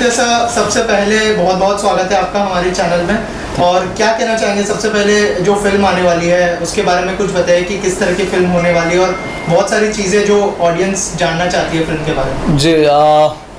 जैसा सबसे पहले बहुत बहुत स्वागत है आपका हमारे चैनल में। और क्या कहना चाहेंगे, सबसे पहले जो फिल्म आने वाली है उसके बारे में कुछ बताइए कि किस तरह की फिल्म होने वाली है, और बहुत सारी चीज़ें जो ऑडियंस जानना चाहती है फिल्म के बारे में। जी,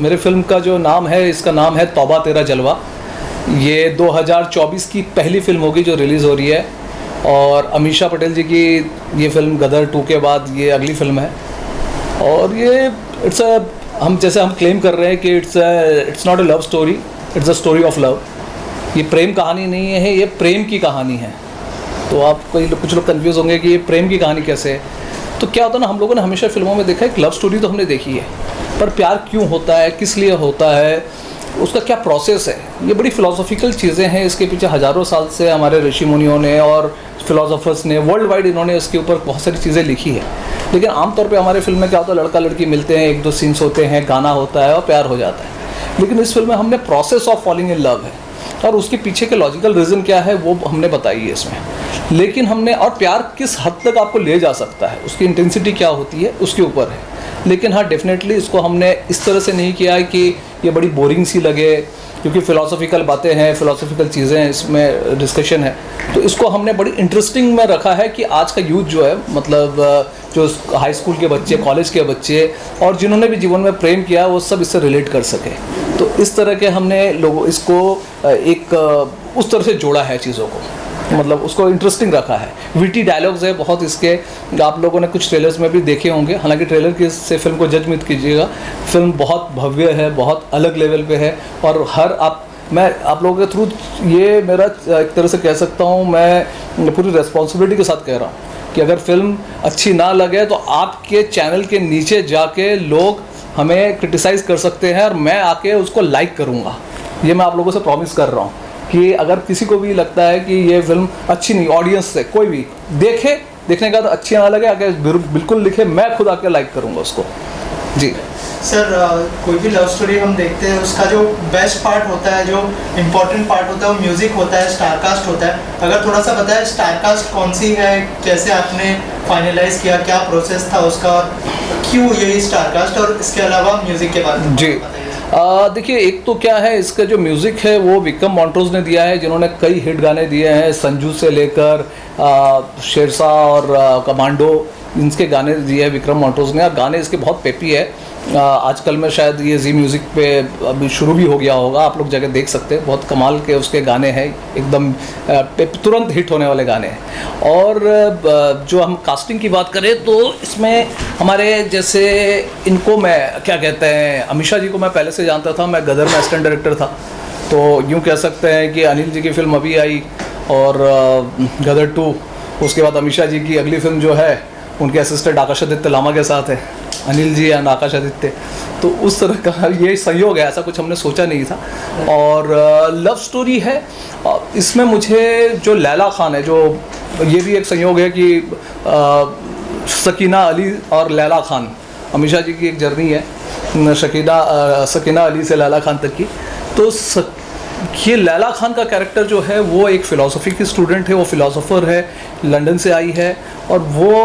मेरे फिल्म का जो नाम है, इसका नाम है तौबा तेरा जलवा। ये 2024 की पहली फिल्म होगी जो रिलीज़ हो रही है, और अमीषा पटेल जी की ये फिल्म गदर 2 के बाद ये अगली फिल्म है। और ये हम क्लेम कर रहे हैं कि it's not a love story, it's a story of love. ये प्रेम कहानी नहीं है, ये प्रेम की कहानी है। तो आप कुछ लोग कंफ्यूज होंगे कि ये प्रेम की कहानी कैसे है। तो क्या होता है ना, हम लोगों ने हमेशा फिल्मों में देखा है, एक लव स्टोरी तो हमने देखी है, पर प्यार क्यों होता है, किस लिए होता है, उसका क्या प्रोसेस है, ये बड़ी फ़िलोसॉफिकल चीज़ें हैं। इसके पीछे हज़ारों साल से हमारे ऋषि मुनियों ने और फिलोसोफर्स ने वर्ल्ड वाइड इन्होंने इसके ऊपर बहुत सारी चीज़ें लिखी है। लेकिन आमतौर पे हमारे फिल्म में क्या होता है, लड़का लड़की मिलते हैं, 1-2 सीन्स होते हैं, गाना होता है और प्यार हो जाता है। लेकिन इस फिल्म में हमने process of falling in love है, और उसके पीछे के लॉजिकल रीज़न क्या है वो हमने बताई है इसमें। लेकिन हमने, और प्यार किस हद तक आपको ले जा सकता है, उसकी इंटेंसिटी क्या होती है, उसके ऊपर है। लेकिन हाँ, डेफिनेटली इसको हमने इस तरह से नहीं किया है कि ये बड़ी बोरिंग सी लगे, क्योंकि फ़िलोसॉफिकल बातें हैं, फ़िलोसॉफिकल चीज़ें हैं, इसमें डिस्कशन है। तो इसको हमने बड़ी इंटरेस्टिंग में रखा है कि आज का यूथ जो है, मतलब जो हाई स्कूल के बच्चे, कॉलेज के बच्चे, और जिन्होंने भी जीवन में प्रेम किया, वो सब इससे रिलेट कर सके। तो इस तरह के हमने लोगों इसको एक उस तरह से जोड़ा है चीज़ों को, मतलब उसको इंटरेस्टिंग रखा है। वीटी डायलॉग्स है बहुत इसके, आप लोगों ने कुछ ट्रेलर्स में भी देखे होंगे। हालांकि ट्रेलर की से फिल्म को जज मत कीजिएगा, फिल्म बहुत भव्य है, बहुत अलग लेवल पे है। और मैं आप लोगों के थ्रू ये मेरा एक तरह से कह सकता हूँ, मैं पूरी रिस्पॉन्सिबिलिटी के साथ कह रहा हूँ कि अगर फिल्म अच्छी ना लगे तो आपके चैनल के नीचे जाके लोग हमें क्रिटिसाइज़ कर सकते हैं, और मैं आके उसको लाइक करूँगा। ये मैं आप लोगों से प्रॉमिस कर रहा हूँ कि अगर किसी को भी लगता है कि ये फिल्म अच्छी नहीं, ऑडियंस से कोई भी देखने का तो अच्छी ना लगे, आके बिल्कुल लिखे, मैं खुद आके लाइक करूँगा उसको। जी सर, कोई भी लव स्टोरी हम देखते हैं, उसका जो बेस्ट पार्ट होता है, जो इम्पोर्टेंट पार्ट होता है, वो म्यूज़िक होता है, स्टारकास्ट होता है। अगर थोड़ा सा बताएं स्टारकास्ट कौन सी है, कैसे आपने फाइनलाइज किया, क्या प्रोसेस था उसका, और क्यों यही स्टारकास्ट, और इसके अलावा म्यूज़िक के बारे में जी देखिए, एक तो क्या है, इसका जो म्यूज़िक है वो विक्रम मॉन्ट्रोज ने दिया है, जिन्होंने कई हिट गाने दिए हैं, संजू से लेकर शेरशाह और कमांडो, इनके गाने दिए हैं विक्रम मॉन्ट्रोज ने। और गाने इसके बहुत पेपी है। आजकल में शायद ये जी म्यूज़िक पे अभी शुरू भी हो गया होगा, आप लोग जाके देख सकते हैं। बहुत कमाल के उसके गाने हैं, एकदम तुरंत हिट होने वाले गाने हैं। और जो हम कास्टिंग की बात करें तो इसमें हमारे जैसे इनको, मैं क्या कहते हैं, अमीषा जी को मैं पहले से जानता था, मैं गदर में असिस्टेंट डायरेक्टर था। तो यूँ कह सकते हैं कि अनिल जी की फिल्म अभी आई, और गदर 2, उसके बाद अमीषा जी की अगली फिल्म जो है उनके असिस्टेंट आकाशादित्य लामा के साथ है, अनिल जी एंड आकाशादित्य। तो उस तरह का ये संयोग है, ऐसा कुछ हमने सोचा नहीं था। और लव स्टोरी है इसमें। मुझे जो लैला खान है, जो ये भी एक संयोग है कि सकीना अली और लैला खान, अमीषा जी की एक जर्नी है सकीना अली से लैला खान तक की। तो ये लैला खान का कैरेक्टर जो है वो एक फ़िलासफ़ी की स्टूडेंट है, वो फ़िलासफ़र है, लंदन से आई है, और वो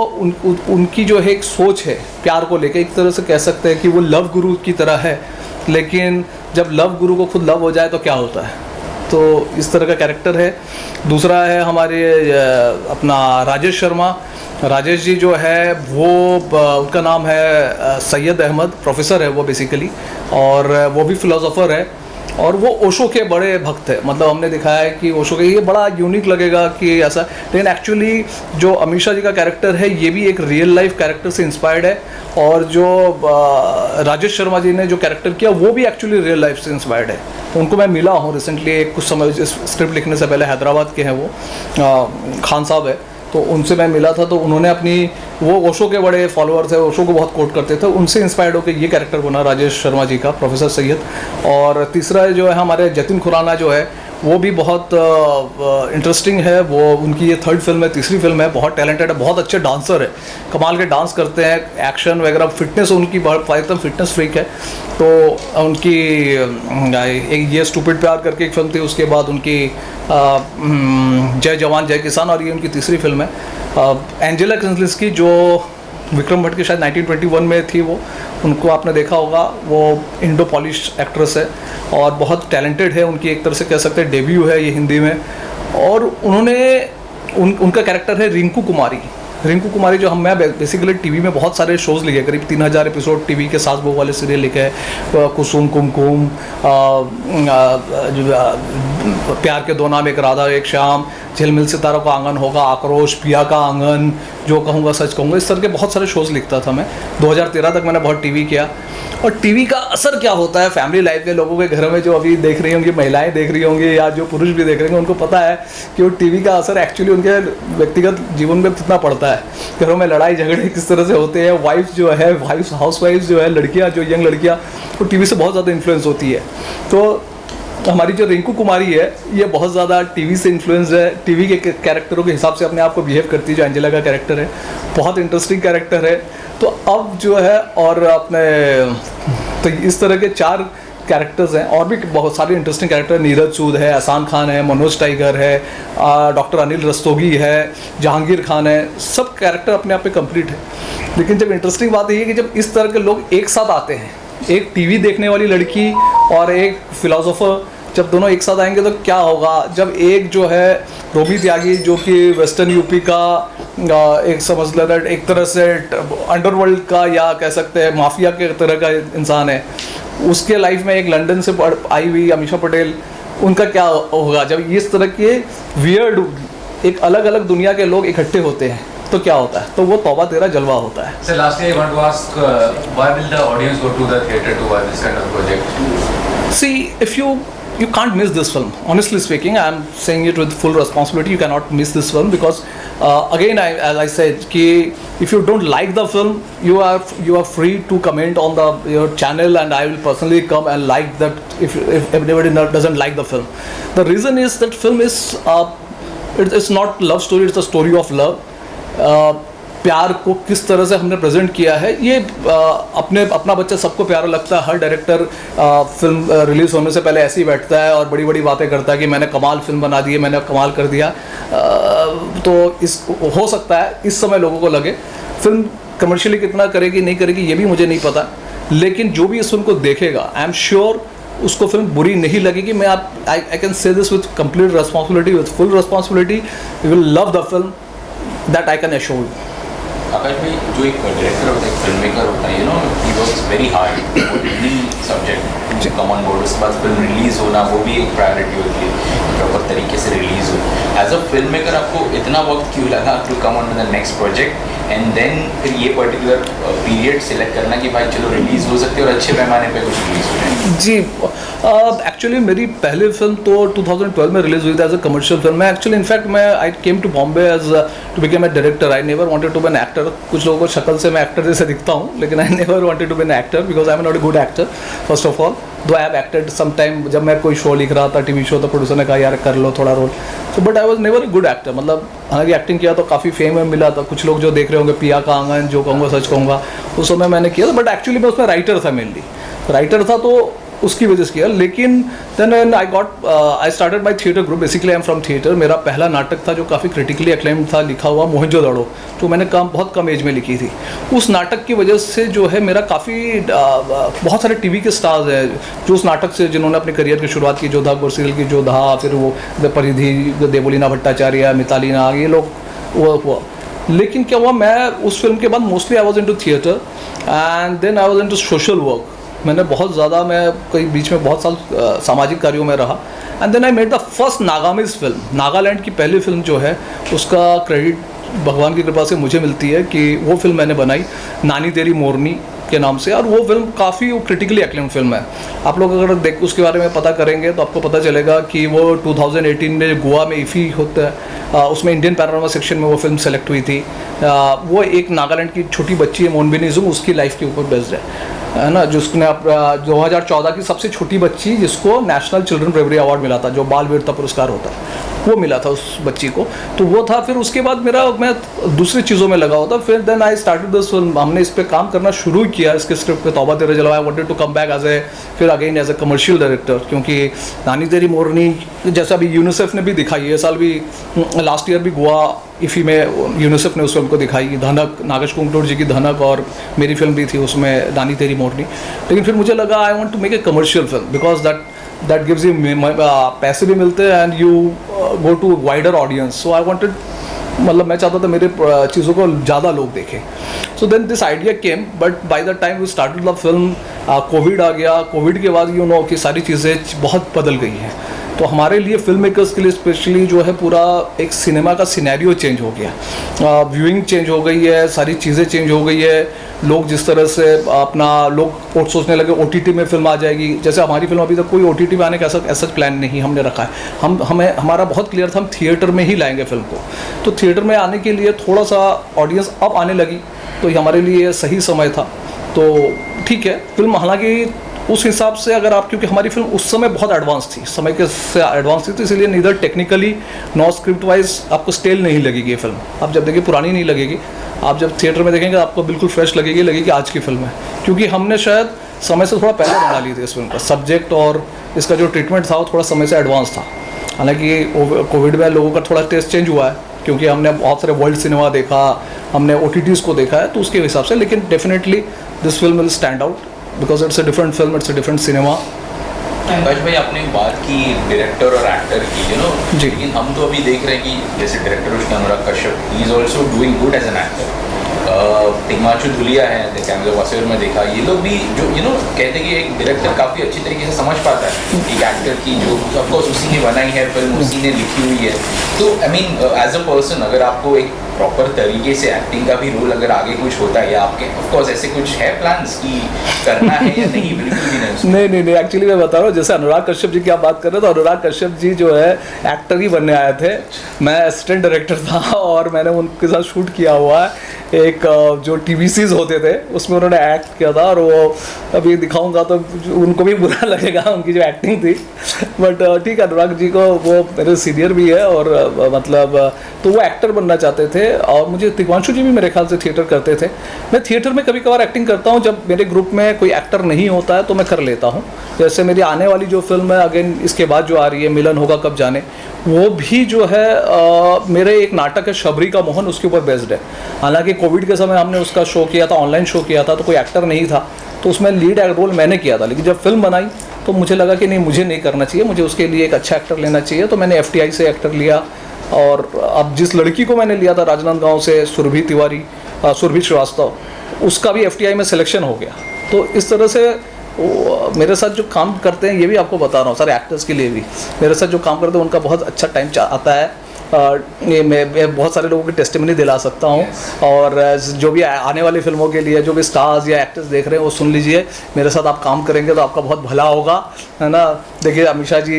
उनकी जो है एक सोच है प्यार को लेकर, एक तरह से कह सकते हैं कि वो लव गुरु की तरह है। लेकिन जब लव गुरु को खुद लव हो जाए तो क्या होता है, तो इस तरह का कैरेक्टर है। दूसरा है हमारे अपना राजेश शर्मा। राजेश जी जो है वो, उनका नाम है सैयद अहमद, प्रोफेसर है वो बेसिकली, और वो भी फ़िलासफ़र है, और वो ओशो के बड़े भक्त है। मतलब हमने दिखाया है कि ओशो के, ये बड़ा यूनिक लगेगा कि ऐसा, लेकिन एक्चुअली जो अमीषा जी का कैरेक्टर है ये भी एक रियल लाइफ कैरेक्टर से इंस्पायर्ड है, और जो राजेश शर्मा जी ने जो कैरेक्टर किया वो भी एक्चुअली रियल लाइफ से इंस्पायर्ड है। उनको मैं मिला हूँ रिसेंटली, कुछ समय स्क्रिप्ट लिखने से पहले, हैदराबाद के हैं वो, खान साहब है, तो उनसे मैं मिला था। तो उन्होंने वो ओशो के बड़े फॉलोअर थे, ओशो को बहुत कोट करते थे, उनसे इंस्पायर्ड होकर ये कैरेक्टर बना राजेश शर्मा जी का, प्रोफेसर सैयद। और तीसरा जो है हमारे जतिन खुराना जो है, वो भी बहुत इंटरेस्टिंग है। वो उनकी ये 3rd फिल्म है, तीसरी फिल्म है, बहुत टैलेंटेड है, बहुत अच्छे डांसर है, कमाल के डांस करते हैं, एक्शन वगैरह, फिटनेस उनकी बहुत एकदम फिटनेस फ्रीक है। तो उनकी एक ये स्टूपिड प्यार करके एक फिल्म थी, उसके बाद उनकी जय जवान जय किसान, और ये उनकी तीसरी फिल्म है। एंजेला किन्सलिस्की जो विक्रम भट्ट की शायद 1921 में थी वो, उनको आपने देखा होगा, वो इंडो पॉलिश एक्ट्रेस है और बहुत टैलेंटेड है, उनकी एक तरह से कह सकते हैं डेब्यू है ये हिंदी में। और उन्होंने उनका कैरेक्टर है रिंकू कुमारी। रिंकू कुमारी जो मैं बेसिकली टीवी में बहुत सारे शोज़ लिखे, करीब 3000 एपिसोड टीवी के सास बहू वाले सीरियल लिखे हैं, कुसुम कुमकुम, प्यार के दो नाम, एक राधा एक श्याम, झिलमिल सितारों का आंगन होगा, आक्रोश, पिया का आंगन, जो कहूँगा सच कहूँगा, इस तरह के बहुत सारे शोज़ लिखता था मैं। 2013 तक मैंने बहुत टीवी किया। और टीवी का असर क्या होता है फैमिली लाइफ के लोगों के घरों में, जो अभी देख रही होंगी, महिलाएं देख रही होंगी या जो पुरुष भी देख रहे होंगे, उनको पता है कि वो टीवी का असर एक्चुअली उनके व्यक्तिगत जीवन में कितना पड़ता है। घरों में लड़ाई झगड़े किस तरह से होते हैं, वाइफ्स जो है, हाउस वाइफ्स जो है, लड़कियाँ जो यंग लड़कियाँ, वो टीवी से बहुत ज़्यादा इन्फ्लुएंस होती है। तो हमारी जो रिंकू कुमारी है ये बहुत ज़्यादा टीवी से इन्फ्लुएंस है, टीवी के कैरेक्टरों के हिसाब से अपने आप को बिहेव करती है। जो एंजेला का कैरेक्टर है बहुत इंटरेस्टिंग कैरेक्टर है। तो अब जो है और अपने तो इस तरह के 4 कैरेक्टर्स हैं, और भी बहुत सारे इंटरेस्टिंग कैरेक्टर, नीरज सूद है, अहसान खान है, मनोज टाइगर है, डॉक्टर अनिल रस्तोगी है, जहांगीर खान है, सब कैरेक्टर अपने आप में कंप्लीट है। लेकिन जब इंटरेस्टिंग बात यही है कि जब इस तरह के लोग एक साथ आते हैं, एक टीवी देखने वाली लड़की और एक फिलोसोफर, जब दोनों एक साथ आएंगे तो क्या होगा। जब एक जो है रोबी त्यागी, जो कि वेस्टर्न यूपी का एक समझ लेना एक तरह से अंडरवर्ल्ड का या कह सकते हैं माफिया के तरह का इंसान है, उसके लाइफ में एक लंदन से आई हुई अमीषा पटेल, उनका क्या होगा जब इस तरह के वियर्ड एक अलग अलग दुनिया के लोग इकट्ठे होते हैं तो क्या होता है। तो वो तौबा तेरा जलवा होता है। So lastly, I want to ask, why will the audience go to the theatre to watch this kind of project? See, if you can't miss this film. Honestly speaking, I am saying it with full responsibility. You cannot miss this film because, again, as I said, कि if you don't like the film, you are free to comment on your channel, and I will personally come and like that if anybody doesn't like the film. The reason is that film is it's not love story. It's a story of love. प्यार को किस तरह से हमने present किया है, ये अपना बच्चा सबको प्यारा लगता है। हर डायरेक्टर फिल्म रिलीज़ होने से पहले ऐसे ही बैठता है और बड़ी बड़ी बातें करता है कि मैंने कमाल फिल्म बना दी है, मैंने कमाल कर दिया। तो इस हो सकता है इस समय लोगों को लगे फिल्म कमर्शियली कितना करेगी नहीं करेगी ये भी मुझे नहीं पता, लेकिन जो भी इस फिल्म को देखेगा आई एम श्योर उसको फिल्म बुरी नहीं लगेगी। मैं I can say this with complete responsibility, with full responsibility. You will love the film, that I can assure you. Akash भाई, जो एक डायरेक्टर होता है, एक फिल्म मेकर होता है, he works very hard for any subject to come on board. उसके बाद फिल्म रिलीज़ होना वो भी एक प्रायोरिटी होती है, प्रॉपर तरीके से रिलीज़ हो। एज अ फिल्म मेकर आपको इतना वक्त क्यों लगा to come on to the next project and then फिर ये पर्टिकुलर पीरियड सिलेक्ट करना कि भाई चलो रिलीज़ हो सकती है और अच्छे पैमाने पे कुछ रिलीज़ हो जाए? जी, एक्चुअली मेरी पहली फिल्म तो 2012 में रिलीज़ हुई थी एज अ कमर्शियल फिल्म। मैं एक्चुअली इनफैक्ट मैं I came to Bombay as to become a director. I never wanted to be an actor. कुछ लोगों को शक्ल से मैं एक्टर जैसे दिखता हूँ, लेकिन I never wanted to be an actor because I am not a good actor first of all. Though I have acted some time, जब मैं कोई शो लिख रहा था, टीवी शो, तो प्रोड्यूसर ने कहा यार कर लो थोड़ा role. So but I was never a good actor. मतलब हालांकि एक्टिंग किया तो काफ़ी फेम में मिला था। कुछ लोग जो देख रहे होंगे पिया का आंगन, जो कहूँगा सच कहूँगा, उस समय मैंने किया था, बट एक्चुअली मैं उसमें राइटर था, मेनली राइटर था, तो उसकी वजह से किया। लेकिन then I started my theatre group. Basically I am from theatre. मेरा पहला नाटक था जो काफ़ी क्रिटिकली अक्लेम्ड था, लिखा हुआ मोहनजोदड़ो, जो मैंने बहुत कम एज में लिखी थी। उस नाटक की वजह से जो है मेरा काफ़ी बहुत सारे टीवी के स्टार्स हैं जो उस नाटक से जिन्होंने अपने करियर की शुरुआत की, जोधा अकबर सीरियल की जोधा, फिर वो परिधि, देवोलीना भट्टाचार्य, मिताली नाग, ये लोग वो हुआ। लेकिन क्या हुआ, मैं उस फिल्म के बाद mostly I was into theatre and then I was into social work. मैंने बहुत ज़्यादा, मैं कई बीच में बहुत साल सामाजिक कार्यों में रहा। And then I made the first Nagamese film. Nagaland की पहली फिल्म जो है उसका क्रेडिट भगवान की कृपा से मुझे मिलती है कि वो फिल्म मैंने बनाई नानी तेरी मोरनी के नाम से, और वो फिल्म काफ़ी क्रिटिकली एक्लेम्ड फिल्म है। आप लोग अगर उसके बारे में पता करेंगे तो आपको पता चलेगा कि वो 2018 में गोवा में इफ़ी होता है, उसमें इंडियन पैनोरामा सेक्शन में वो फिल्म सेलेक्ट हुई थी। वो एक नागालैंड की छोटी बच्ची है मोनबिनी जुम, उसकी लाइफ के ऊपर बेस्ड है ना, जिसने 2014 की सबसे छोटी बच्ची जिसको नेशनल चिल्ड्रन ब्रेवरी अवार्ड मिला था, जो बाल वीरता पुरस्कार होता है, वो मिला था उस बच्ची को, तो वो था। फिर उसके बाद मैं दूसरी चीज़ों में लगा होता, फिर then I started this film. हमने इस पर काम करना शुरू किया, इसके स्क्रिप्ट पे, Tauba Tera Jalwa. I wanted to come back फिर again as a commercial director, क्योंकि नानी तेरी मोरनी जैसा अभी यूनिसेफ ने भी दिखाई है, साल भी लास्ट ईयर भी गोवा इफ़ी में यूनिसेफ ने उस फिल्म को दिखाई, धनक, नागेश कुंगटोर जी की धनक, और मेरी फिल्म भी थी उसमें नानी तेरी मोरनी। लेकिन फिर मुझे लगा I want to make a commercial film, because that gives you पैसे भी मिलते हैं and you go to wider audience. So I wanted, मतलब मैं चाहता था मेरे चीज़ों को ज़्यादा लोग देखें। So then this idea came, but by the time we started the film covid आ गया। कोविड के बाद कि सारी चीज़ें बहुत बदल गई हैं, तो हमारे लिए फिल्म मेकर्स के लिए स्पेशली जो है पूरा एक सिनेमा का सिनेरियो चेंज हो गया, व्यूइंग चेंज हो गई है, सारी चीज़ें चेंज हो गई है। लोग जिस तरह से लोग सोचने लगे OTT में फिल्म आ जाएगी, जैसे हमारी फिल्म अभी तक कोई OTT में आने का ऐसा प्लान नहीं हमने रखा है। हमारा बहुत क्लियर था, हम थिएटर में ही लाएंगे फिल्म को। तो थिएटर में आने के लिए थोड़ा सा ऑडियंस अब आने लगी, तो ये हमारे लिए सही समय था। तो ठीक है, फिल्म हालांकि उस हिसाब से अगर आप, क्योंकि हमारी फिल्म उस समय बहुत एडवांस थी, समय के से एडवांस थी, तो इसीलिए neither technically not script wise आपको स्टेल नहीं लगेगी ये फिल्म। आप जब देखिए पुरानी नहीं लगेगी, आप जब थिएटर में देखेंगे आपको बिल्कुल फ्रेश लगेगी आज की फिल्म है, क्योंकि हमने शायद समय से थोड़ा पहले बना ली थी इस फिल्म का सब्जेक्ट, और इसका जो ट्रीटमेंट था वो थोड़ा समय से एडवांस था। हालांकि कोविड में लोगों का थोड़ा टेस्ट चेंज हुआ है, क्योंकि हमने बहुत सारे वर्ल्ड सिनेमा देखा, हमने OTTs को देखा है, तो उसके हिसाब से। लेकिन definitely this film will stand out because it's a different film, it's a different cinema. Akash भाई, आपने बात की डायरेक्टर और एक्टर की, जी। लेकिन हम तो अभी देख रहे हैं कि जैसे डायरेक्टर उसके Anurag Kashyap, he is also doing good as an actor. Himanshu Dhulia है, कैमरे वासेर में देखा, ये लोग भी जो कहते हैं कि एक डायरेक्टर काफ़ी अच्छी तरीके से समझ पाता है एक एक्टर की, जो ऑफकोर्स उसी ने बनाई है फिल्म, उसी ने लिखी हुई है। तो I mean as a person, अगर आपको एक प्रॉपर तरीके से एक्टिंग का भी रोल अगर आगे कुछ होता है, या आपके ऑफकोर्स ऐसे कुछ है प्लान्स कि करना है या नहीं? बिल्कुल भी नहीं। नहीं, एक्चुअली मैं बता रहा हूँ, जैसे अनुराग कश्यप जी की आप बात कर रहे हो, तो अनुराग कश्यप जी जो है एक्टर ही बनने आए थे। मैं असिस्टेंट डायरेक्टर था और मैंने उनके साथ शूट किया हुआ है। एक जो TVCs होते थे उसमें उन्होंने एक्ट किया था, और वो अभी दिखाऊंगा तो उनको भी बुरा लगेगा उनकी जो एक्टिंग थी। बट ठीक है, अनुराग जी को, वो मेरे सीनियर भी है, और मतलब तो वो एक्टर बनना चाहते थे। और मुझे तिग्वांशु जी भी मेरे ख्याल से थिएटर करते थे। मैं थिएटर में कभी कभार एक्टिंग करता हूँ, जब मेरे ग्रुप में कोई एक्टर नहीं होता है तो मैं कर लेता हूँ। जैसे मेरी आने वाली जो फिल्म है, अगेन इसके बाद जो आ रही है, मिलन होगा कब जाने, वो भी जो है मेरे एक नाटक है शबरी का मोहन, उसके ऊपर बेस्ड है। हालांकि कोविड के समय हमने उसका शो किया था, ऑनलाइन शो किया था, तो कोई एक्टर नहीं था, तो उसमें लीड रोल मैंने किया था। लेकिन जब फिल्म बनाई तो मुझे लगा कि नहीं, मुझे नहीं करना चाहिए, मुझे उसके लिए एक अच्छा एक्टर लेना चाहिए। तो मैंने FTI से एक्टर लिया, और अब जिस लड़की को मैंने लिया था राजनांदगांव से, सुरभि श्रीवास्तव, उसका भी FTI में सिलेक्शन हो गया। तो इस तरह से मेरे साथ जो काम करते हैं, ये भी आपको बता रहा हूँ, सारे एक्टर्स के लिए भी मेरे साथ जो काम करते हैं उनका बहुत अच्छा टाइम आता है। ये मैं बहुत सारे लोगों की टेस्टिमनी दिला सकता हूँ, और जो भी आने वाली फिल्मों के लिए जो भी स्टार्स या एक्टर्स देख रहे हैं वो सुन लीजिए, मेरे साथ आप काम करेंगे तो आपका बहुत भला होगा, है ना। देखिए, अमीषा जी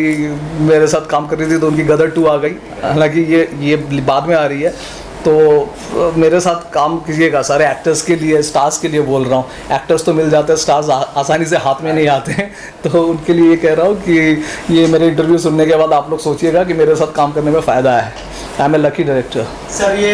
मेरे साथ काम कर रही थी तो उनकी गदर 2 आ गई, हालांकि ये बाद में आ रही है। तो मेरे साथ काम कीजिएगा, सारे एक्टर्स के लिए, स्टार्स के लिए बोल रहा हूँ। एक्टर्स तो मिल जाते हैं, स्टार्स आसानी से हाथ में नहीं आते हैं, तो उनके लिए ये कह रहा हूँ कि ये मेरे इंटरव्यू सुनने के बाद आप लोग सोचिएगा कि मेरे साथ काम करने में फ़ायदा है। I am a lucky director. Sir, ये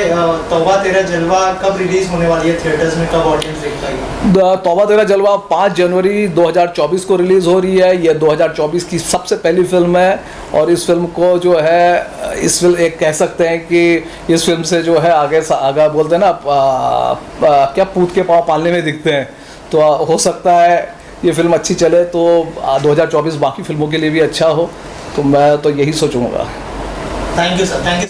तौबा तेरा जलवा कब रिलीज होने वाली है थिएटर्स में, कब ऑडियंस देख पाएगी? तौबा तेरा जलवा 5 जनवरी 2024 को रिलीज़ हो रही है। ये 2024 की सबसे पहली फिल्म है, और इस फिल्म को जो है, इस फिल्म एक कह सकते हैं कि इस फिल्म से जो है आगे बोलते हैं ना, क्या पूत के पाँव पालने में दिखते हैं, तो हो सकता है ये फिल्म अच्छी चले तो 2024 बाकी फिल्मों के लिए भी अच्छा हो, तो मैं तो यही सोचूंगा। Thank you sir, thank you.